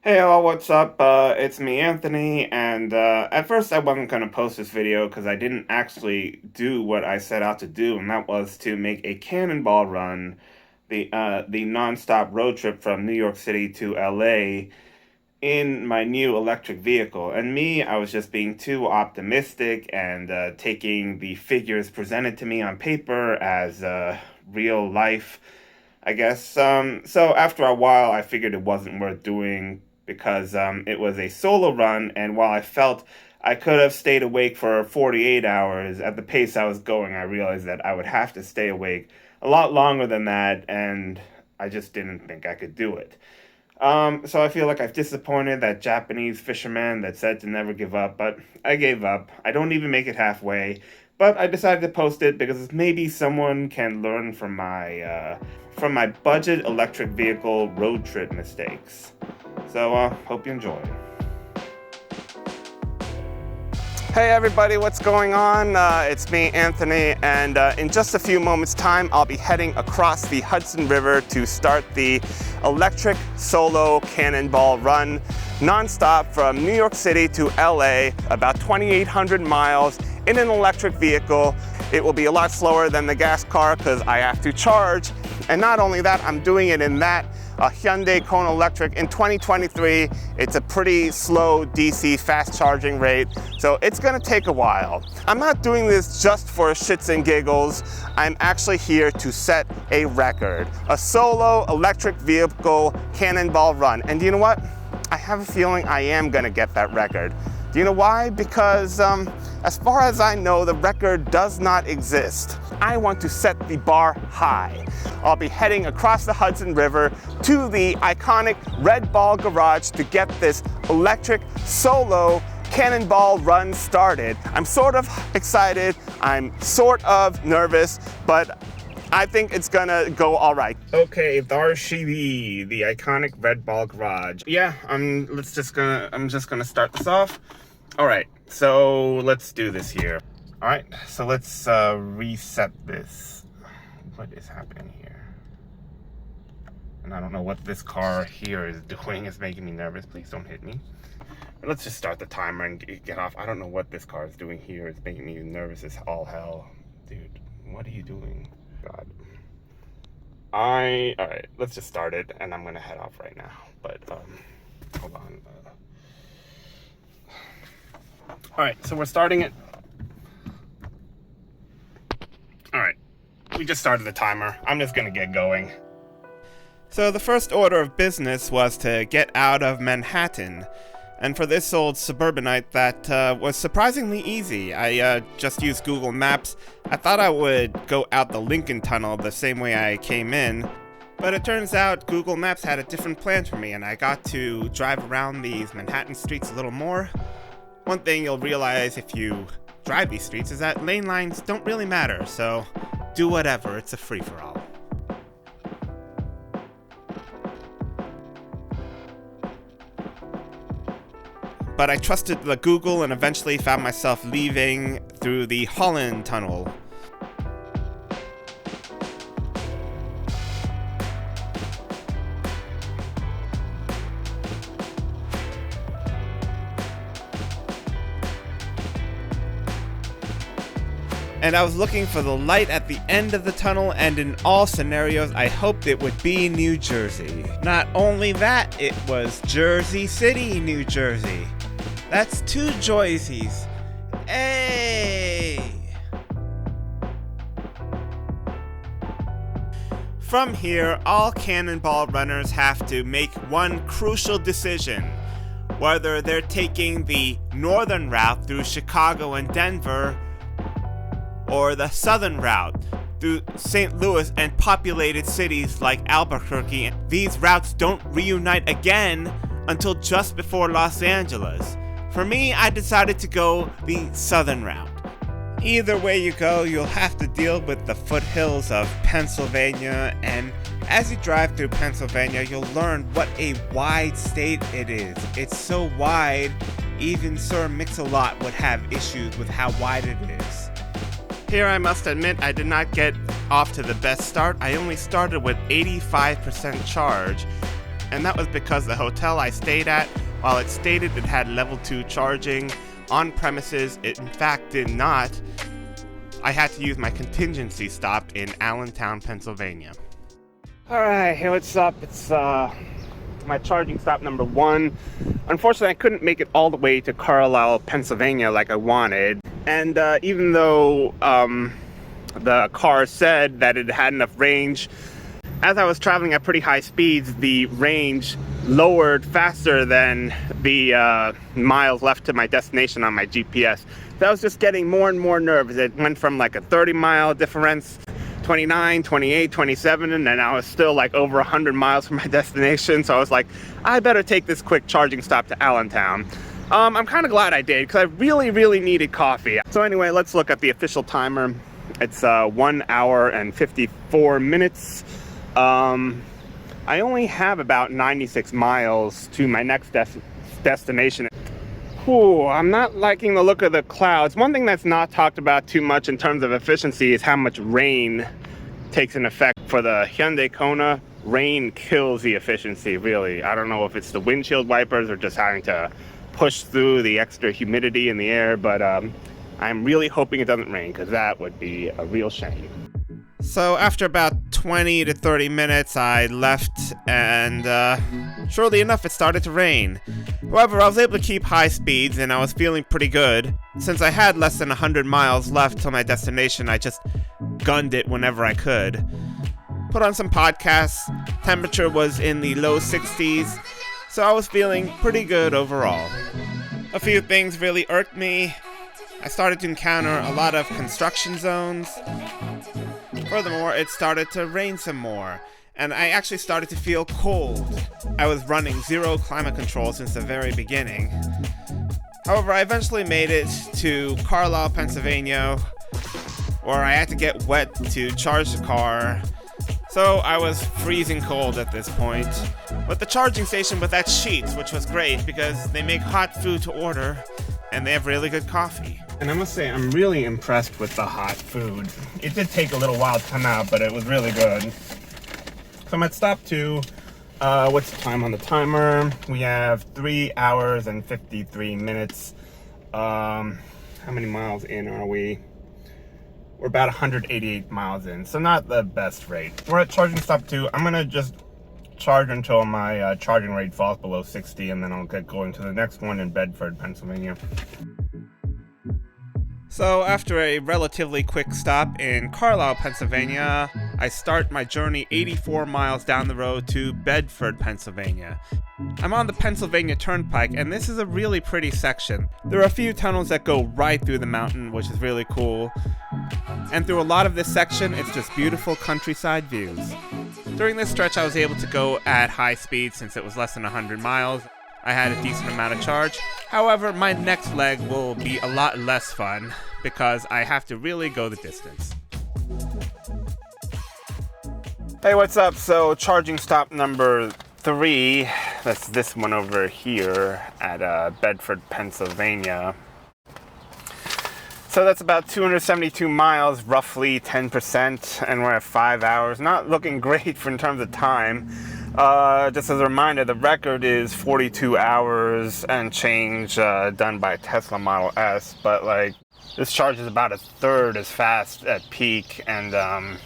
Hey all, what's up? It's me, Anthony, and at first I wasn't going to post this video because I didn't actually do what I set out to do, and that was to make a Cannonball Run, the non-stop road trip from New York City to LA in my new electric vehicle. And me, I was just being too optimistic and taking the figures presented to me on paper as real life, I guess. So after a while, I figured it wasn't worth doing because it was a solo run, and while I felt I could have stayed awake for 48 hours at the pace I was going, I realized that I would have to stay awake a lot longer than that, and I just didn't think I could do it. So I feel like I've disappointed that Japanese fisherman that said to never give up, but I gave up. I don't even make it halfway, but I decided to post it because maybe someone can learn from my budget electric vehicle road trip mistakes. So hope you enjoy. Hey everybody, what's going on? It's me, Anthony, and in just a few moments' time, I'll be heading across the Hudson River to start the electric solo Cannonball Run, nonstop from New York City to LA, about 2,800 miles in an electric vehicle. It will be a lot slower than the gas car because I have to charge, and not only that, I'm doing it in that Hyundai Kona Electric in 2023. It's a pretty slow DC fast charging rate, so it's gonna take a while. I'm not doing this just for shits and giggles. I'm actually here to set a record, a solo electric vehicle Cannonball Run. And do you know what? I have a feeling I am gonna get that record. Do you know why? Because as far as I know, the record does not exist. I want to set the bar high. I'll be heading across the Hudson River to the iconic Red Ball Garage to get this electric solo Cannonball Run started. I'm sort of excited, I'm sort of nervous, but I think it's gonna go all right. Okay, there she be, the iconic Red Ball Garage. Yeah, I'm just gonna start this off. All right, so let's do this here. All right, so let's reset this. What is happening here? And I don't know what this car here is doing. It's making me nervous. Please don't hit me. Let's just start the timer and get off. I don't know what this car is doing here. It's making me nervous as all hell. Dude, what are you doing? God. All right, let's just start it, and I'm gonna head off right now. But hold on. All right, so we're starting it. All right, we just started the timer. I'm just gonna get going. So the first order of business was to get out of Manhattan. And for this old suburbanite, that was surprisingly easy. I just used Google Maps. I thought I would go out the Lincoln Tunnel the same way I came in. But it turns out Google Maps had a different plan for me, and I got to drive around these Manhattan streets a little more. One thing you'll realize if you drive these streets is that lane lines don't really matter, so do whatever, it's a free-for-all. But I trusted the Google and eventually found myself leaving through the Holland Tunnel. And I was looking for the light at the end of the tunnel, and in all scenarios, I hoped it would be New Jersey. Not only that, it was Jersey City, New Jersey. That's two Joyceys. Hey! From here, all Cannonball runners have to make one crucial decision. Whether they're taking the northern route through Chicago and Denver, or the southern route through St. Louis and populated cities like Albuquerque. These routes don't reunite again until just before Los Angeles. For me, I decided to go the southern route. Either way you go, you'll have to deal with the foothills of Pennsylvania, and as you drive through Pennsylvania, you'll learn what a wide state it is. It's so wide, even Sir Mix-a-Lot would have issues with how wide it is. Here I must admit I did not get off to the best start. I only started with 85% charge, and that was because the hotel I stayed at, while it stated it had level 2 charging on premises, it in fact did not. I had to use my contingency stop in Allentown, Pennsylvania. Alright, hey, what's up? It's my charging stop number 1. Unfortunately, I couldn't make it all the way to Carlisle, Pennsylvania like I wanted. And even though the car said that it had enough range, as I was traveling at pretty high speeds, the range lowered faster than the miles left to my destination on my GPS. So I was just getting more and more nervous. It went from like a 30-mile difference, 29, 28, 27, and then I was still like over 100 miles from my destination. So I was like, I better take this quick charging stop to Allentown. I'm kind of glad I did, because I really needed coffee. So anyway, let's look at the official timer. It's 1 hour and 54 minutes. I only have about 96 miles to my next destination. Whew, I'm not liking the look of the clouds. One thing that's not talked about too much in terms of efficiency is how much rain takes an effect. For the Hyundai Kona, rain kills the efficiency, really. I don't know if it's the windshield wipers or just having to push through the extra humidity in the air, but I'm really hoping it doesn't rain, because that would be a real shame. So after about 20 to 30 minutes, I left, and surely enough, it started to rain. However, I was able to keep high speeds, and I was feeling pretty good. Since I had less than 100 miles left to my destination, I just gunned it whenever I could. Put on some podcasts, temperature was in the low 60s, so I was feeling pretty good overall. A few things really irked me. I started to encounter a lot of construction zones. Furthermore, it started to rain some more, and I actually started to feel cold. I was running 0 climate control since the very beginning. However, I eventually made it to Carlisle, Pennsylvania, where I had to get wet to charge the car. So I was freezing cold at this point. But the charging station was at Sheetz, which was great because they make hot food to order, and they have really good coffee. And I must say, I'm really impressed with the hot food. It did take a little while to come out, but it was really good. So I'm at stop 2. What's the time on the timer? We have 3 hours and 53 minutes. How many miles in are we? We're about 188 miles in, so not the best rate. We're at charging stop 2. I'm gonna just charge until my charging rate falls below 60, and then I'll get going to the next one in Bedford, Pennsylvania. So after a relatively quick stop in Carlisle, Pennsylvania, I start my journey 84 miles down the road to Bedford, Pennsylvania. I'm on the Pennsylvania Turnpike, and this is a really pretty section. There are a few tunnels that go right through the mountain, which is really cool. And through a lot of this section, it's just beautiful countryside views. During this stretch, I was able to go at high speed since it was less than 100 miles. I had a decent amount of charge. However, my next leg will be a lot less fun because I have to really go the distance. Hey, what's up? So charging stop number 3, that's this one over here at Bedford, Pennsylvania. So that's about 272 miles, roughly 10%, and we're at 5 hours. Not looking great in terms of time. Just as a reminder, the record is 42 hours and change done by Tesla Model S, but like this charge is about 1/3 as fast at peak, and that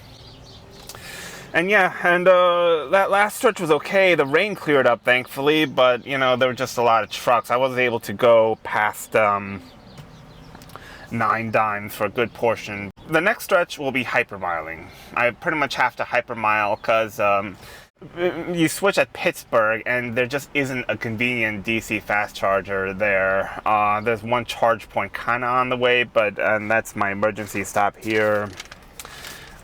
last stretch was okay. The rain cleared up, thankfully, but you know there were just a lot of trucks. I wasn't able to go past 9 dimes for a good portion. The next stretch will be hypermiling. I pretty much have to hypermile because you switch at Pittsburgh and there just isn't a convenient DC fast charger there. There's one charge point kind of on the way, and that's my emergency stop here.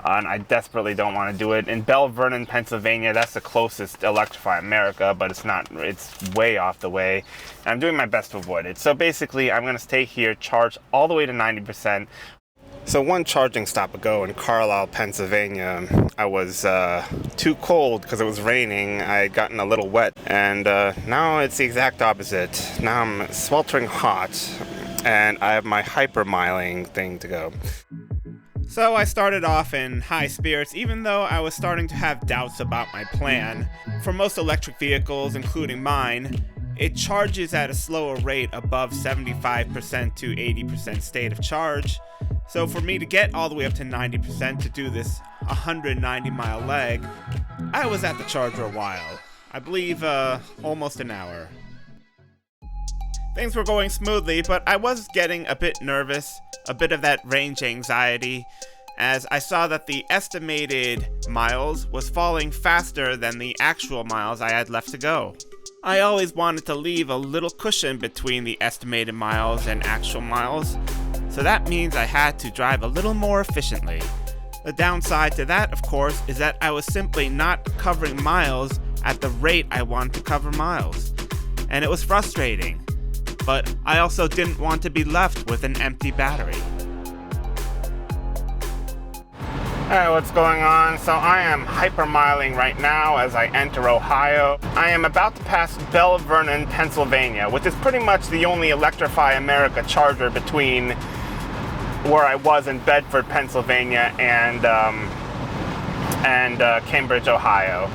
And I desperately don't want to do it. In Belle Vernon, Pennsylvania, that's the closest Electrify America, but it's not, it's way off the way. And I'm doing my best to avoid it. So basically, I'm going to stay here, charge all the way to 90%. So one charging stop ago in Carlisle, Pennsylvania, I was too cold because it was raining. I had gotten a little wet, and now it's the exact opposite. Now I'm sweltering hot, and I have my hypermiling thing to go. So I started off in high spirits, even though I was starting to have doubts about my plan. For most electric vehicles, including mine, it charges at a slower rate above 75% to 80% state of charge. So for me to get all the way up to 90% to do this 190-mile leg, I was at the charger a while. I believe almost an hour. Things were going smoothly, but I was getting a bit nervous, a bit of that range anxiety, as I saw that the estimated miles was falling faster than the actual miles I had left to go. I always wanted to leave a little cushion between the estimated miles and actual miles, so that means I had to drive a little more efficiently. The downside to that, of course, is that I was simply not covering miles at the rate I wanted to cover miles, and it was frustrating. But I also didn't want to be left with an empty battery. Alright, what's going on? So I am hypermiling right now as I enter Ohio. I am about to pass Belle Vernon, Pennsylvania, which is pretty much the only Electrify America charger between where I was in Bedford, Pennsylvania and Cambridge, Ohio.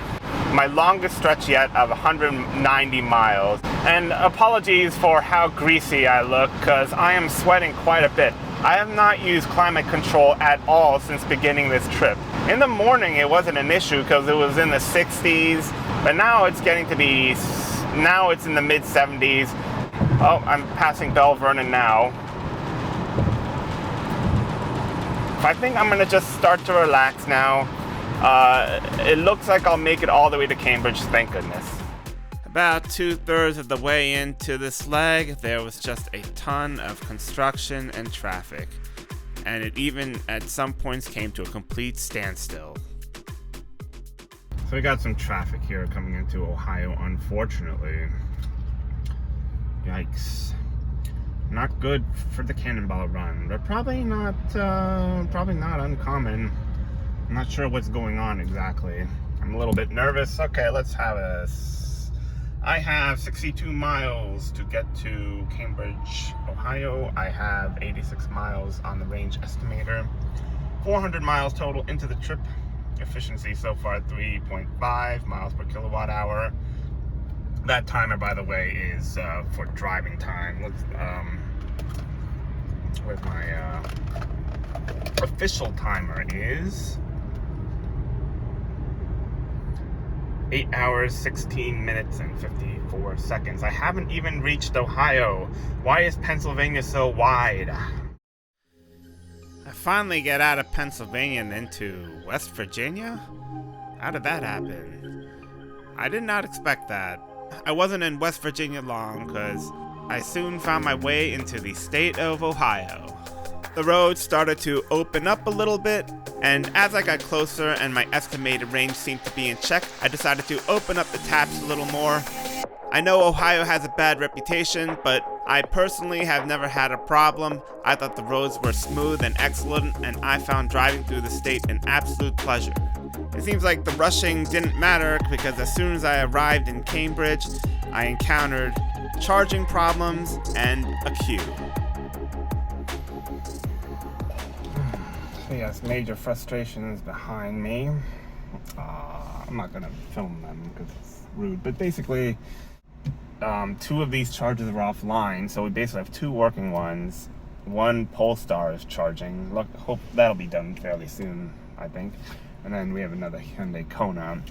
My longest stretch yet of 190 miles. And apologies for how greasy I look, because I am sweating quite a bit. I have not used climate control at all since beginning this trip. In the morning it wasn't an issue because it was in the 60s, but now it's getting to be, now it's in the mid 70s. Oh, I'm passing Belle Vernon now. I think I'm gonna just start to relax now. It looks like I'll make it all the way to Cambridge, thank goodness. About 2/3 of the way into this leg, there was just a ton of construction and traffic, and it even at some points came to a complete standstill. So we got some traffic here coming into Ohio, unfortunately. Yikes. Not good for the Cannonball Run, but probably not uncommon. I'm not sure what's going on exactly. I'm a little bit nervous. Okay, let's have this. I have 62 miles to get to Cambridge, Ohio. I have 86 miles on the range estimator. 400 miles total into the trip. Efficiency so far 3.5 miles per kilowatt hour. That timer, by the way, is for driving time. Where's my official timer is 8 hours, 16 minutes, and 54 seconds. I haven't even reached Ohio. Why is Pennsylvania so wide? I finally get out of Pennsylvania and into West Virginia? How did that happen? I did not expect that. I wasn't in West Virginia long because I soon found my way into the state of Ohio. The road started to open up a little bit, and as I got closer and my estimated range seemed to be in check, I decided to open up the taps a little more. I know Ohio has a bad reputation, but I personally have never had a problem. I thought the roads were smooth and excellent, and I found driving through the state an absolute pleasure. It seems like the rushing didn't matter because as soon as I arrived in Cambridge, I encountered charging problems and a queue. So yes, major frustrations behind me. I'm not gonna film them because it's rude, but basically, two of these chargers are offline, so we basically have two working ones. One Polestar is charging. Hope that'll be done fairly soon, I think. And then we have another Hyundai Kona.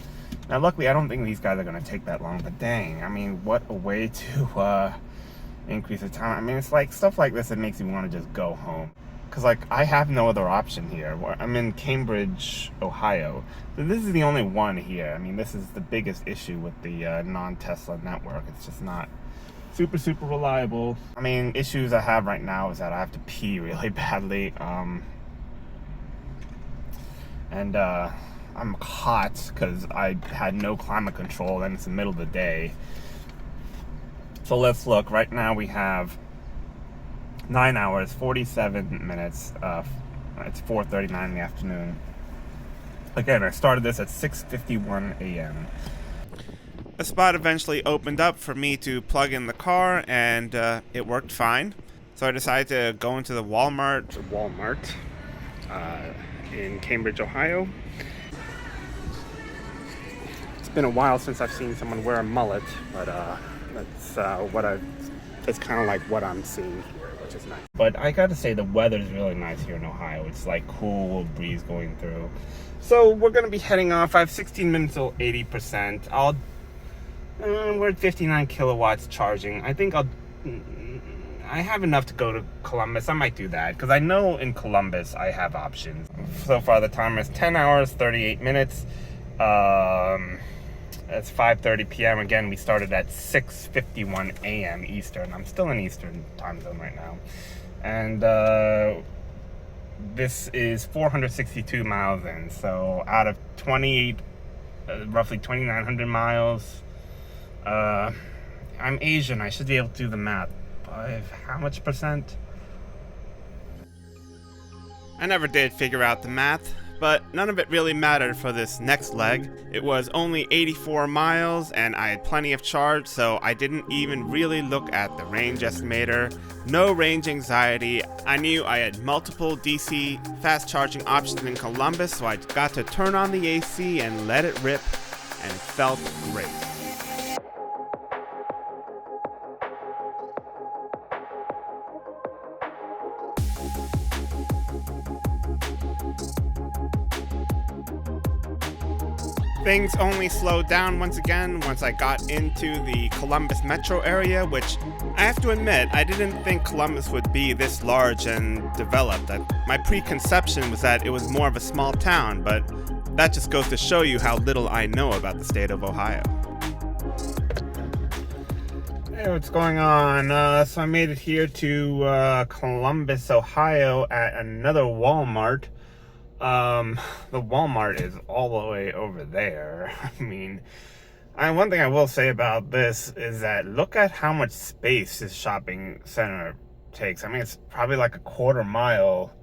Now, luckily, I don't think these guys are gonna take that long, but dang, I mean, what a way to increase the time. I mean, it's like stuff like this that makes you want to just go home. Because, like, I have no other option here. I'm in Cambridge, Ohio. So this is the only one here. I mean, this is the biggest issue with the non-Tesla network. It's just not super, super reliable. I mean, issues I have right now is that I have to pee really badly. And I'm hot because I had no climate control and it's the middle of the day. So let's look. Right now we have 9 hours, 47 minutes. It's 4:39 in the afternoon. Again, I started this at 6:51 a.m. A spot eventually opened up for me to plug in the car, and it worked fine. So I decided to go into the Walmart in Cambridge, Ohio. It's been a while since I've seen someone wear a mullet, but that's kind of like what I'm seeing here, which is nice. But I gotta say, the weather's really nice here in Ohio. It's like cool breeze going through. So we're gonna be heading off. I have 16 minutes till 80%. We're at 59 kilowatts charging. I think I have enough to go to Columbus. I might do that because I know in Columbus I have options. So far the timer is 10 hours, 38 minutes. It's 5:30 p.m. Again, we started at 6:51 a.m. Eastern. I'm still in Eastern time zone right now. And this is 462 miles in. So out of roughly 2,900 miles, I'm Asian. I should be able to do the math. How much percent? I never did figure out the math, but none of it really mattered for this next leg. It was only 84 miles and I had plenty of charge, so I didn't even really look at the range estimator. No range anxiety. I knew I had multiple DC fast charging options in Columbus, so I got to turn on the AC and let it rip, and it felt great. Things only slowed down once again once I got into the Columbus metro area, which I have to admit, I didn't think Columbus would be this large and developed. My preconception was that it was more of a small town, but that just goes to show you how little I know about the state of Ohio. Hey, what's going on? So I made it here to Columbus, Ohio at another Walmart. The Walmart is all the way over there. I mean, one thing I will say about this is that look at how much space this shopping center takes. I mean, it's probably like a quarter mile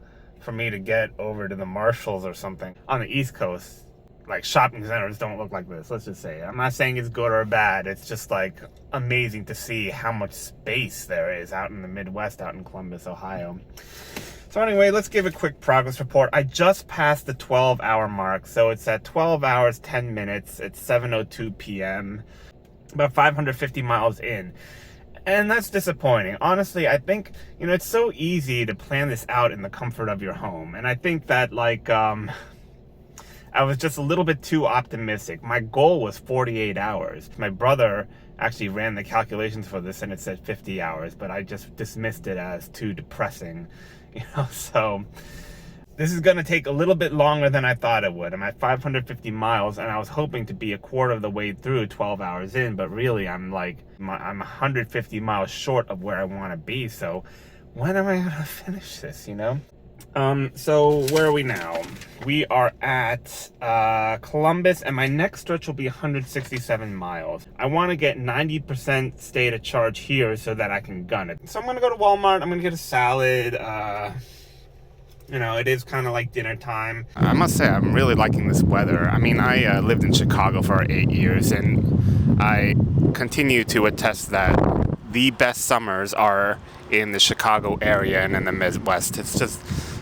for me to get over to the Marshalls or something. On the East Coast, like, shopping centers don't look like this, let's just say. I'm not saying it's good or bad. It's just like amazing to see how much space there is out in the Midwest, out in Columbus, Ohio. So anyway, let's give a quick progress report. I just passed the 12-hour mark, so it's at 12 hours, 10 minutes. It's 7:02 p.m., about 550 miles in. And that's disappointing. Honestly, I think, it's so easy to plan this out in the comfort of your home. And I think that, I was just a little bit too optimistic. My goal was 48 hours. My brother actually ran the calculations for this, and it said 50 hours, but I just dismissed it as too depressing. So this is going to take a little bit longer than I thought it would. I'm at 550 miles, and I was hoping to be a quarter of the way through 12 hours in, but really I'm 150 miles short of where I want to be. So when am I going to finish this, So where are we now? We are at Columbus, and my next stretch will be 167 miles. I want to get 90% state of charge here so that I can gun it. So I'm going to go to Walmart. I'm going to get a salad. It is kind of like dinner time. I must say, I'm really liking this weather. I mean, I lived in Chicago for 8 years, and I continue to attest that the best summers are in the Chicago area and in the Midwest. It's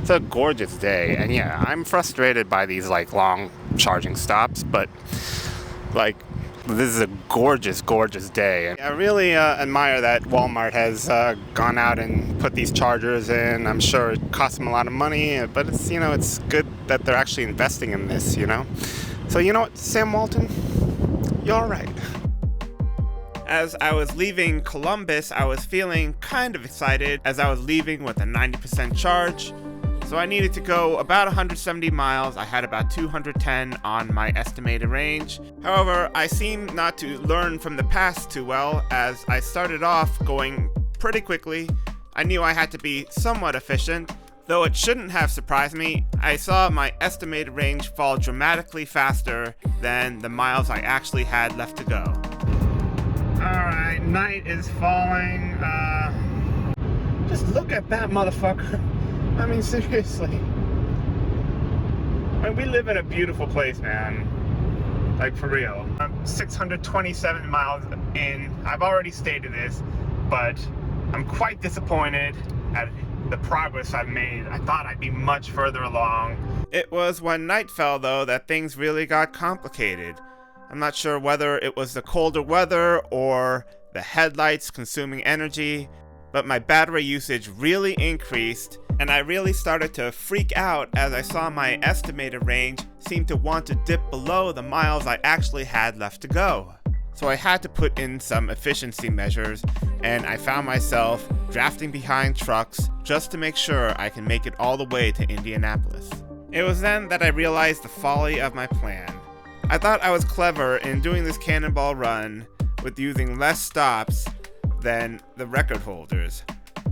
a gorgeous day, and yeah, I'm frustrated by these long charging stops, but this is a gorgeous day. I really admire that Walmart has gone out and put these chargers in. I'm sure it costs them a lot of money, but it's it's good that they're actually investing in this. So you know what, Sam Walton, you're all right. As I was leaving Columbus, I was feeling kind of excited as I was leaving with a 90% charge. So I needed to go about 170 miles. I had about 210 on my estimated range. However, I seem not to learn from the past too well, as I started off going pretty quickly. I knew I had to be somewhat efficient. Though it shouldn't have surprised me, I saw my estimated range fall dramatically faster than the miles I actually had left to go. Alright, night is falling. Just look at that motherfucker. I mean, seriously. We live in a beautiful place, man. For real. I'm 627 miles in. I've already stated this, but I'm quite disappointed at the progress I've made. I thought I'd be much further along. It was when night fell, though, that things really got complicated. I'm not sure whether it was the colder weather or the headlights consuming energy, but my battery usage really increased, and I really started to freak out as I saw my estimated range seem to want to dip below the miles I actually had left to go. So I had to put in some efficiency measures, and I found myself drafting behind trucks just to make sure I can make it all the way to Indianapolis. It was then that I realized the folly of my plan. I thought I was clever in doing this Cannonball Run with using less stops than the record holders.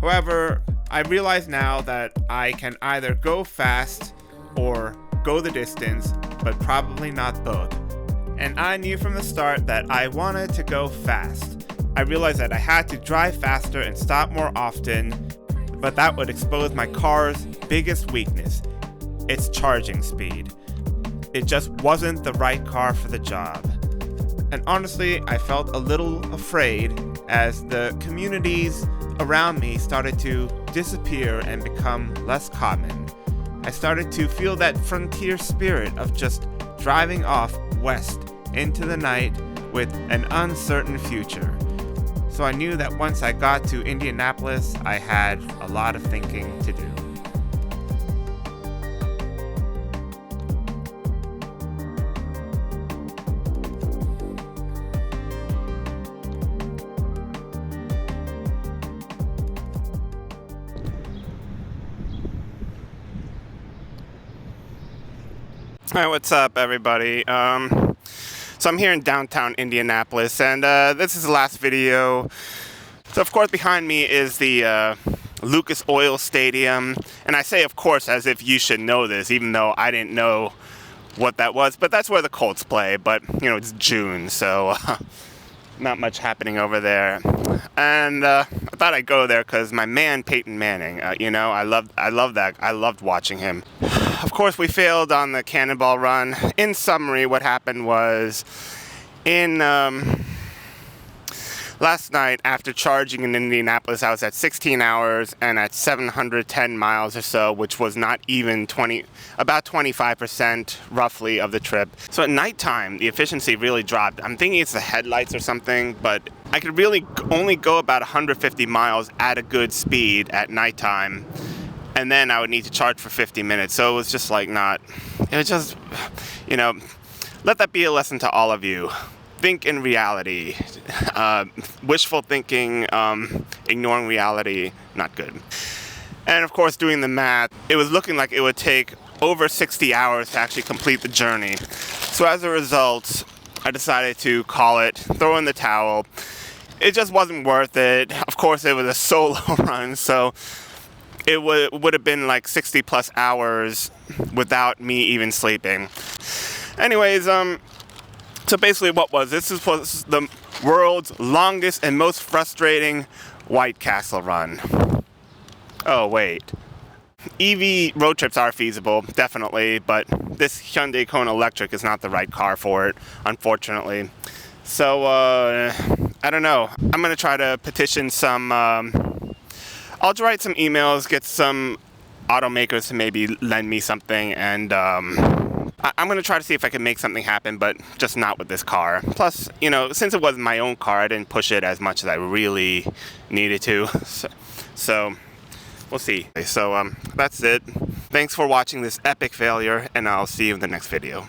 However, I realize now that I can either go fast or go the distance, but probably not both. And I knew from the start that I wanted to go fast. I realized that I had to drive faster and stop more often, but that would expose my car's biggest weakness, its charging speed. It just wasn't the right car for the job. And honestly, I felt a little afraid as the communities around me started to disappear and become less common. I started to feel that frontier spirit of just driving off west into the night with an uncertain future. So I knew that once I got to Indianapolis, I had a lot of thinking to do. Hi, what's up, everybody? So I'm here in downtown Indianapolis, and this is the last video. So of course behind me is the Lucas Oil Stadium, and I say of course as if you should know this, even though I didn't know what that was, but that's where the Colts play. But you know, it's June, so not much happening over there. And I thought I'd go there because my man Peyton Manning, you know, I love that. I loved watching him. Of course, we failed on the Cannonball Run. In summary, what happened was, in last night after charging in Indianapolis, I was at 16 hours and at 710 miles or so, which was not even about 25% roughly of the trip. So at nighttime, the efficiency really dropped. I'm thinking it's the headlights or something, but I could really only go about 150 miles at a good speed at nighttime. And then I would need to charge for 50 minutes. So it was just like it was just, you know, let that be a lesson to all of you. Think in reality. Wishful thinking, ignoring reality, not good. And of course, doing the math, it was looking like it would take over 60 hours to actually complete the journey. So as a result, I decided to call it, throw in the towel. It just wasn't worth it. Of course, it was a solo run, so it would have been like 60 plus hours without me even sleeping. Anyways, so basically what was this was the world's longest and most frustrating White Castle run. Oh wait. EV road trips are feasible, definitely, but this Hyundai Kona Electric is not the right car for it, unfortunately. So, I don't know. I'm going to try to petition some, I'll write some emails, get some automakers to maybe lend me something, and I'm going to try to see if I can make something happen, but just not with this car. Plus, you know, since it wasn't my own car, I didn't push it as much as I really needed to. So we'll see. So that's it. Thanks for watching this epic failure, and I'll see you in the next video.